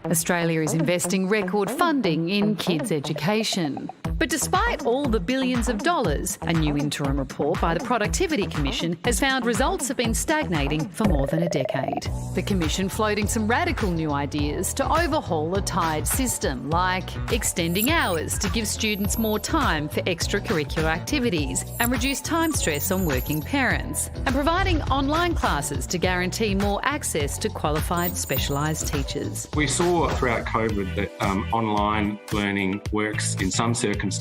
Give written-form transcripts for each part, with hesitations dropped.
Australia is investing record funding in kids' education. But despite all the billions of dollars, a new interim report by the Productivity Commission has found results have been stagnating for more than a decade. The Commission floating some radical new ideas to overhaul a tired system, like extending hours to give students more time for extracurricular activities and reduce time stress on working parents, and providing online classes to guarantee more access to qualified specialised teachers. We saw throughout COVID that online learning works in some circumstances.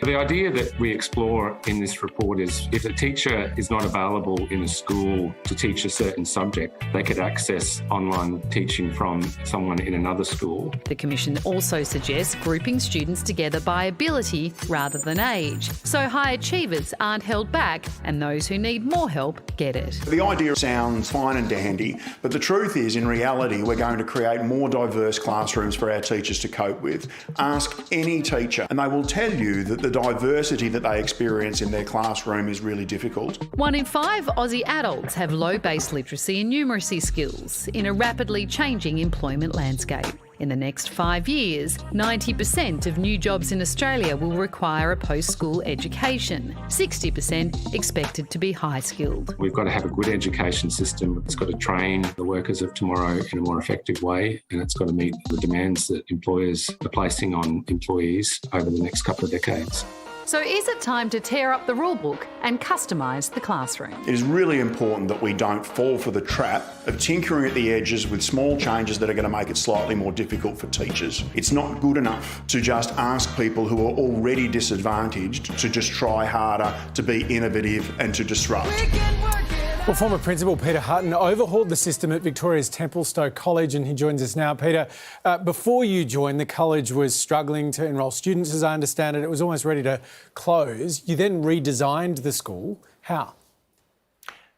The idea that we explore in this report is if a teacher is not available in a school to teach a certain subject, they could access online teaching from someone in another school. The Commission also suggests grouping students together by ability rather than age, so high achievers aren't held back and those who need more help get it. The idea sounds fine and dandy, but the truth is, in reality, we're going to create more diverse classrooms for our teachers to cope with. Ask any teacher and they will tell you that the diversity that they experience in their classroom is really difficult. 1 in 5 Aussie adults have low base literacy and numeracy skills in a rapidly changing employment landscape. In the next 5 years, 90% of new jobs in Australia will require a post-school education, 60% expected to be high-skilled. We've got to have a good education system. It's got to train the workers of tomorrow in a more effective way, and it's got to meet the demands that employers are placing on employees over the next couple of decades. So is it time to tear up the rulebook and customise the classroom? It is really important that we don't fall for the trap of tinkering at the edges with small changes that are going to make it slightly more difficult for teachers. It's not good enough to just ask people who are already disadvantaged to just try harder, to be innovative and to disrupt. Well, former Principal Peter Hutton overhauled the system at Victoria's Templestowe College and he joins us now. Peter, before you joined, the college was struggling to enrol students, as I understand it. It was almost ready to close. You then redesigned the school. How?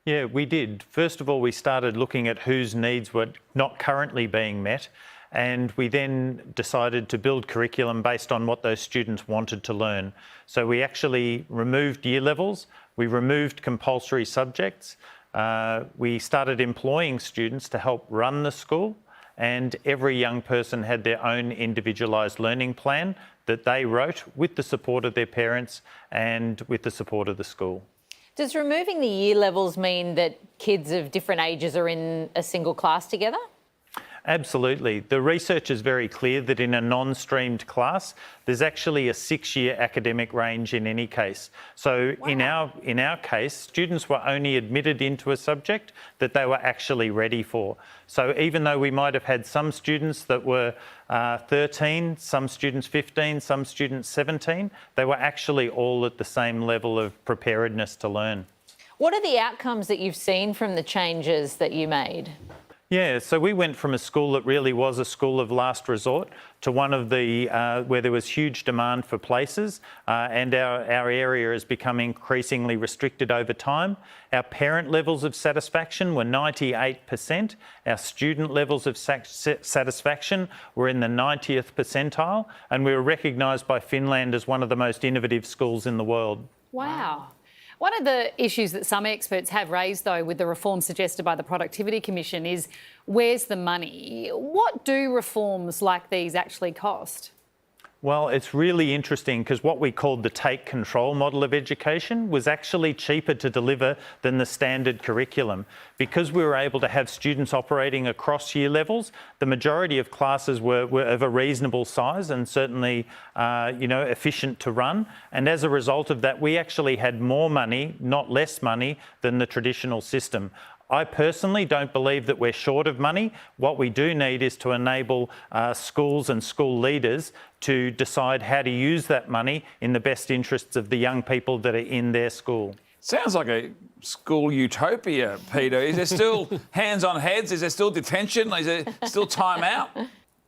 Yeah, we did. First of all, we started looking at whose needs were not currently being met, and we then decided to build curriculum based on what those students wanted to learn. So we actually removed year levels, we removed compulsory subjects, we started employing students to help run the school, and every young person had their own individualised learning plan that they wrote with the support of their parents and with the support of the school. Does removing the year levels mean that kids of different ages are in a single class together? Absolutely. The research is very clear that in a non-streamed class, there's actually a 6-year academic range in any case. So wow. in our case, students were only admitted into a subject that they were actually ready for. So even though we might have had some students that were 13, some students 15, some students 17, they were actually all at the same level of preparedness to learn. What are the outcomes that you've seen from the changes that you made? Yeah, so we went from a school that really was a school of last resort to one of the where there was huge demand for places, and our area has become increasingly restricted over time. Our parent levels of satisfaction were 98%. Our student levels of satisfaction were in the 90th percentile, and we were recognised by Finland as one of the most innovative schools in the world. Wow. One of the issues that some experts have raised, though, with the reform suggested by the Productivity Commission is where's the money? What do reforms like these actually cost? Well, it's really interesting because what we called the take control model of education was actually cheaper to deliver than the standard curriculum. Because we were able to have students operating across year levels, the majority of classes were of a reasonable size and certainly, efficient to run. And as a result of that, we actually had more money, not less money, than the traditional system. I personally don't believe that we're short of money. What we do need is to enable schools and school leaders to decide how to use that money in the best interests of the young people that are in their school. Sounds like a school utopia, Peter. Is there still hands on heads? Is there still detention? Is there still time out?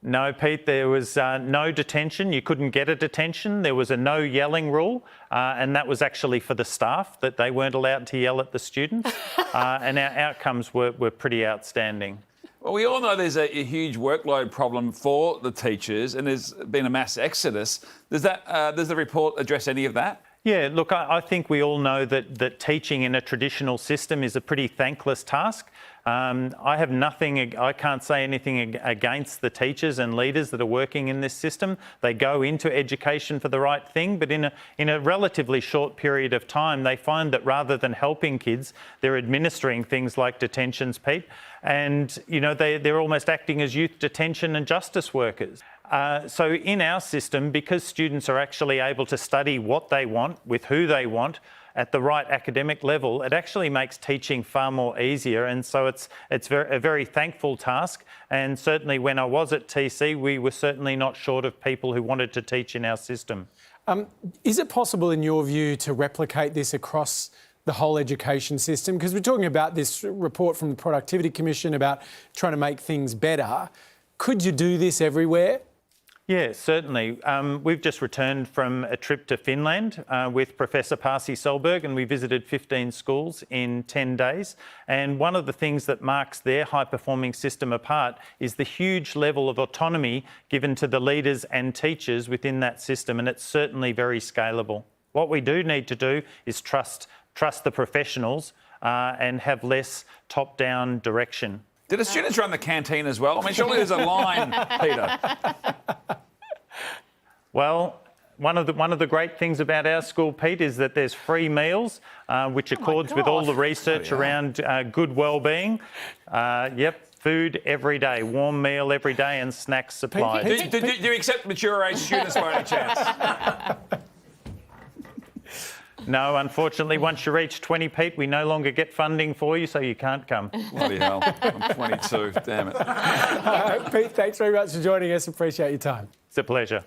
No, Pete, there was no detention. You couldn't get a detention. There was a no yelling rule, and that was actually for the staff, that they weren't allowed to yell at the students, and our outcomes were pretty outstanding. Well, we all know there's a huge workload problem for the teachers and there's been a mass exodus. Does the report address any of that? Yeah, look, I think we all know that teaching in a traditional system is a pretty thankless task. I can't say anything against the teachers and leaders that are working in this system. They go into education for the right thing, but in a relatively short period of time, they find that rather than helping kids, they're administering things like detentions, Pete, and they're almost acting as youth detention and justice workers. So in our system, because students are actually able to study what they want with who they want at the right academic level, it actually makes teaching far more easier. And so it's a very thankful task. And certainly when I was at TC, we were certainly not short of people who wanted to teach in our system. Is it possible, in your view, to replicate this across the whole education system? Because we're talking about this report from the Productivity Commission about trying to make things better. Could you do this everywhere? Yeah, certainly. We've just returned from a trip to Finland with Professor Pasi Selberg, and we visited 15 schools in 10 days. And one of the things that marks their high-performing system apart is the huge level of autonomy given to the leaders and teachers within that system, and it's certainly very scalable. What we do need to do is trust the professionals and have less top-down direction. Do the students run the canteen as well? I mean, surely there's a line, Peter. Well, one of the great things about our school, Pete, is that there's free meals, which accords with all the research around good well-being. Food every day, warm meal every day, and snacks supplied. Do you accept mature age students by any chance? No, unfortunately, once you reach 20, Pete, we no longer get funding for you, so you can't come. Bloody hell, I'm 22, damn it. Pete, thanks very much for joining us. Appreciate your time. It's a pleasure.